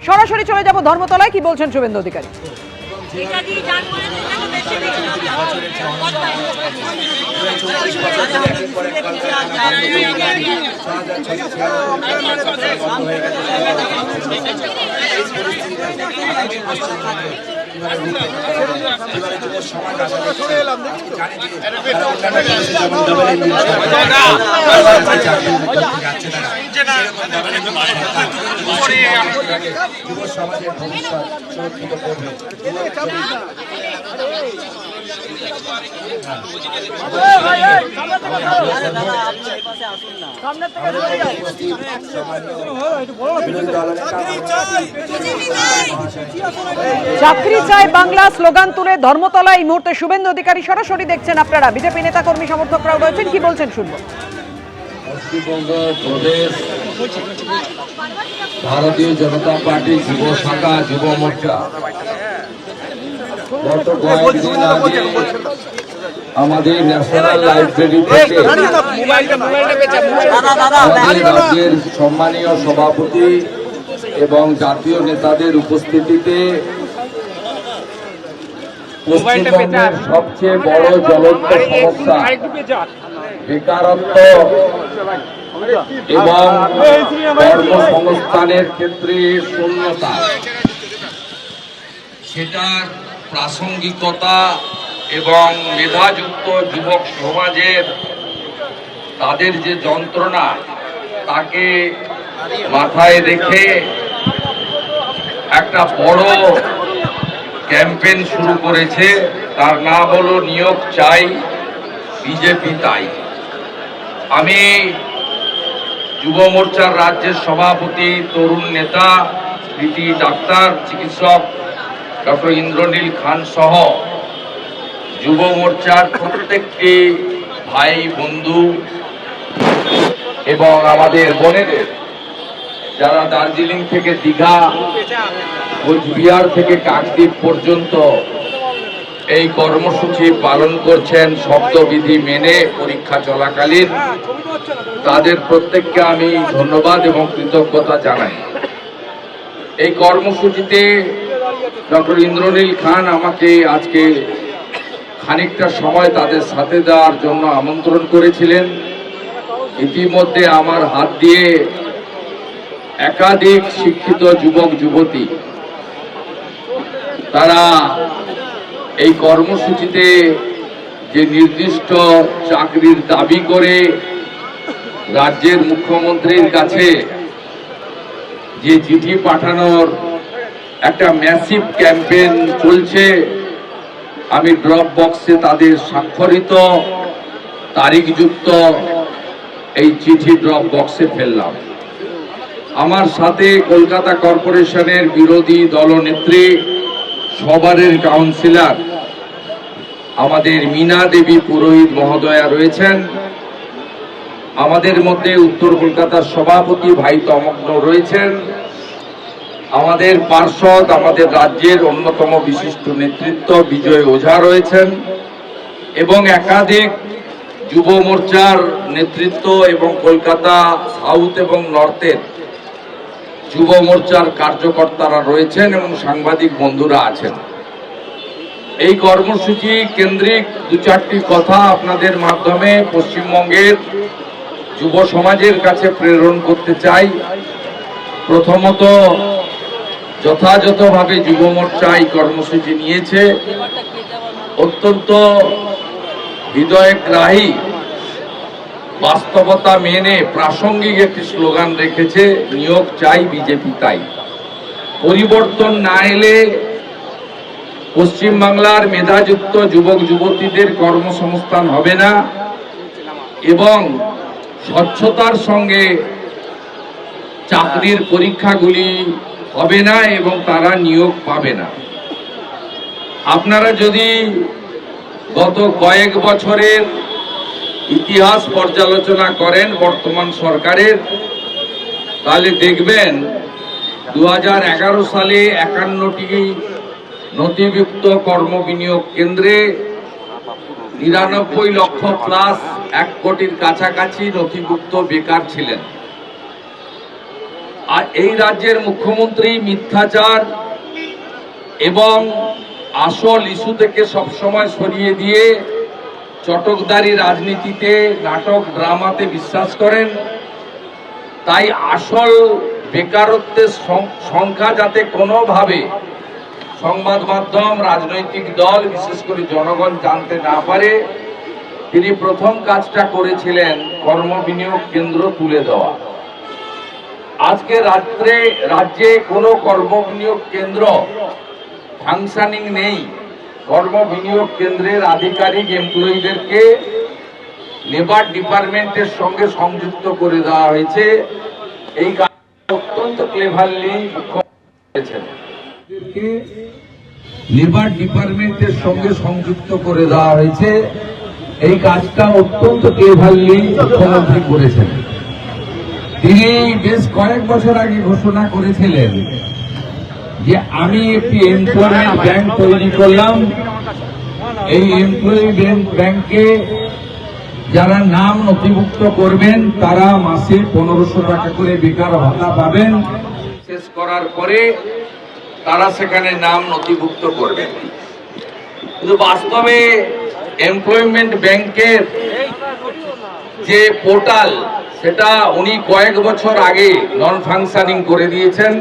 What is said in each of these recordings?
সরাসরি চলে যাব ধর্মতলায়, কি বলছেন শুভেন্দু অধিকারী। চাকরি চাই বাংলা স্লোগান তুলে ধর্মতলা এই মুহূর্তে শুভেন্দু অধিকারী সরাসরি দেখছেন আপনারা। বিজেপি নেতা কর্মী সমর্থকরাও রয়েছেন, কি বলছেন শুনবো। পশ্চিমবঙ্গ প্রদেশ ভারতীয় জনতা পার্টি যুব শাখা যুব মোর্চা গত কয়েকদিন আগে আমাদের ন্যাশনাল লাইব্রেরি থেকে রাজ্যের সম্মানীয় সভাপতি এবং জাতীয় নেতাদের উপস্থিতিতে পশ্চিমবঙ্গের সবচেয়ে বড় জ্বলন্ত সমস্যা বেকারত্ব এবং কর্মসংস্থানের ক্ষেত্রে শূন্যতা, সেটার প্রাসঙ্গিকতা এবং মেধাযুক্ত যুবক সমাজের তাদের যে যন্ত্রণা তাকে মাথায় রেখে একটা বড় ক্যাম্পেইন শুরু করেছে। তার নাম হলো নিয়োগ চাই বিজেপি তাই। আমি যুব মোর্চার রাজ্যের সভাপতি, তরুণ নেতা, কৃতি ডাক্তার, চিকিৎসক ডক্টর ইন্দ্রনীল খান সহ যুব মোর্চার প্রত্যেকটি ভাই বন্ধু এবং আমাদের বোনেদের যারা দার্জিলিং থেকে দীঘা, কোচবিহার থেকে কাকদ্বীপ পর্যন্ত এই কর্মসূচি পালন করছেন শব্দবিধি মেনে পরীক্ষা চলাকালীন, তাদের প্রত্যেককে আমি ধন্যবাদ এবং কৃতজ্ঞতা জানাই। এই কর্মসূচিতে ডক্টর ইন্দ্রনীল খান আমাকে আজকে খানিকটা সময় তাদের সাথে দেওয়ার জন্য আমন্ত্রণ করেছিলেন। ইতিমধ্যে আমার হাত দিয়ে একাধিক শিক্ষিত যুবক যুবতী তারা এই কর্মসূচিতে যে নির্দিষ্ট চাকরির দাবি করে রাজ্যের মুখ্যমন্ত্রীর কাছে যে চিঠি পাঠানোর একটা ম্যাসিভ ক্যাম্পেইন চলছে, আমি ড্রপ বক্সে তাদের স্বাক্ষরিত তারিখযুক্ত এই চিঠি ড্রপ বক্সে ফেললাম। আমার সাথে কলকাতা কর্পোরেশনের বিরোধী দলনেত্রী, সবারের কাউন্সিলর আমাদের মীনা দেবী পুরোহিত মহোদয়া রয়েছেন। আমাদের মধ্যে উত্তর কলকাতার সভাপতি ভাই তমগ্ন রয়েছেন। আমাদের পার্ষদ, আমাদের রাজ্যের অন্যতম বিশিষ্ট নেতৃত্ব বিজয় ওঝা রয়েছেন এবং একাধিক যুব মোর্চার নেতৃত্ব এবং কলকাতা সাউথ এবং নর্থের যুব মোর্চার কার্যকর্তারা রয়েছেন এবং সাংবাদিক বন্ধুরা আছেন। এই কর্মসূচি কেন্দ্রিক দু চারটি কথা আপনাদের মাধ্যমে পশ্চিমবঙ্গের যুব সমাজের কাছে প্রেরণ করতে চাই। প্রথমত, যথাযথভাবে যুব মোর্চা এই কর্মসূচি নিয়েছে, অত্যন্ত হৃদয়গ্রাহী বাস্তবতা মেনে প্রাসঙ্গিক একটি স্লোগান রেখেছে, নিয়োগ চাই বিজেপি তাই। পরিবর্তন না এলে পশ্চিমবাংলার মেধাযুক্ত যুবক যুবতীদের কর্মসংস্থান হবে না এবং স্বচ্ছতার সঙ্গে চাকরির পরীক্ষাগুলি হবে না এবং তারা নিয়োগ পাবে না। আপনারা যদি গত কয়েক বছরের ইতিহাস পর্যালোচনা করেন বর্তমান সরকারের, তাহলে দেখবেন 2011 সালে 51টি নথিভুক্ত কর্মবিনিয়োগ কেন্দ্রে 99 লক্ষ প্লাস 1 কোটির কাছাকাছি নথিভুক্ত বেকার ছিলেন। আর এই রাজ্যের মুখ্যমন্ত্রী মিথ্যাচার এবং আসল ইস্যু থেকে সবসময় সরিয়ে দিয়ে চটকদারি রাজনীতিতে, নাটক ড্রামাতে বিশ্বাস করেন। তাই আসল বেকারত্বের সংখ্যা যাতে কোনোভাবে সংবাদ মাধ্যম, রাজনৈতিক দল, বিশেষ করে জনগণ জানতে না পারে, তিনি প্রথম কাজটা করেছিলেন কর্মবিনিয়োগ কেন্দ্র তুলে দেওয়া। আজকে রাজ্যে কোনো কর্মবিনিয়োগ কেন্দ্র ফাংশনিং নেই। কর্মবিনিয়োগ কেন্দ্রের আধিকারিক এমপ্লয়িদেরকে লেবার ডিপার্টমেন্টের সঙ্গে সংযুক্ত করে দেওয়া হয়েছে। এই কাজ অত্যন্ত ক্লেভারলি করেছেন। লেবার ডিপার্টমেন্টের সঙ্গে সংযুক্ত করে দেওয়া হয়েছে। এই কাজটা অত্যন্ত ক্লেভারলি মুখ্যমন্ত্রী করেছেন। তিনি বেশ কয়েক বছর আগে ঘোষণা করেছিলেন যে আমি একটি এমপ্লয়মেন্ট ব্যাংক তৈরি করলাম। এই এমপ্লয়মেন্ট ব্যাংকে যারা নাম নথিভুক্ত করবেন তারা মাসে 1500 টাকা করে বেকার ভাতা পাবেন। শেষ করার পরে তারা সেখানে নাম নথিভুক্ত করবেন। কিন্তু বাস্তবে এমপ্লয়মেন্ট ব্যাংকের যে পোর্টাল, সেটা উনি কয়েক বছর আগে নন ফাংশনিং করে দিয়েছেন।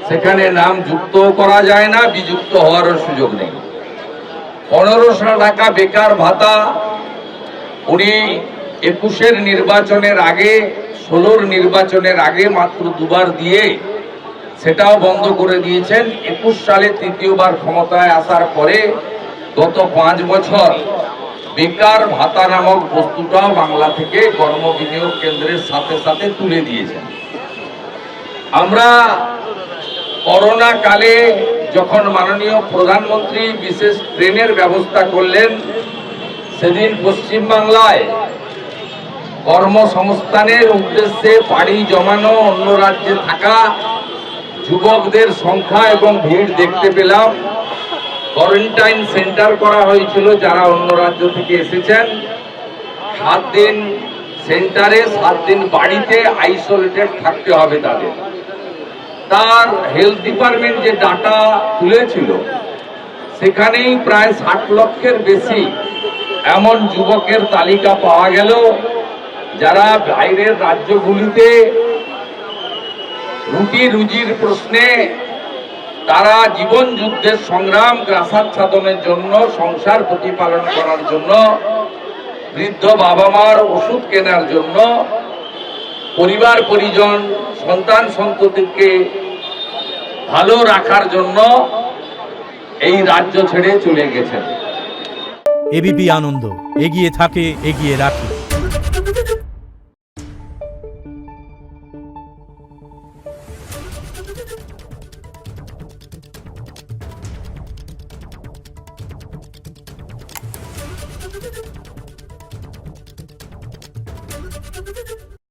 সেখানে নাম যুক্ত করা যায় না, বিযুক্ত হওয়ারও সুযোগ নেই। 1500 টাকা বেকার ভাতা উনি 21-এর নির্বাচনের আগে, 16-র নির্বাচনের আগে মাত্র দুবার দিয়ে সেটাও বন্ধ করে দিয়েছেন। 21 সালে তৃতীয়বার ক্ষমতায় আসার পরে গত 5 বছর বেকার ভাতা নামক বস্তুটাও বাংলা থেকে কর্মবিনিয়োগ কেন্দ্রের সাথে সাথে তুলে দিয়েছেন। আমরা করোনা কালে যখন মাননীয় প্রধানমন্ত্রী বিশেষ ট্রেনের ব্যবস্থা করলেন, সেদিন পশ্চিমবাংলায় কর্মসংস্থানের উদ্দেশ্যে পাড়ি জমানো অন্য রাজ্যে থাকা যুবকদের সংখ্যা এবং ভিড় দেখতে পেলাম। কোয়ারেন্টাইন সেন্টার করা হয়েছিল যারা অন্য রাজ্য থেকে এসেছেন। 7 দিন সেন্টারে, 7 দিন বাড়িতে আইসোলেটেড থাকতে হবে তাদের। তার হেলথ ডিপার্টমেন্ট যে ডাটা তুলেছিল, সেখানেই প্রায় 60 লক্ষের বেশি এমন যুবকের তালিকা পাওয়া গেল যারা বাইরের রাজ্যগুলিতে রুটি রুজির প্রশ্নে তারা জীবন যুদ্ধের সংগ্রাম গ্রাসাচ্ছাদনের জন্য, সংসার প্রতিপালন করার জন্য, বৃদ্ধ বাবা মার ওষুধ কেনার জন্য, পরিবার পরিজন, সন্তান সন্ততিকে ভালো রাখার জন্য এই রাজ্য ছেড়ে চলে গেছেন। এবিপি আনন্দ, এগিয়ে থাকে, এগিয়ে রাখে।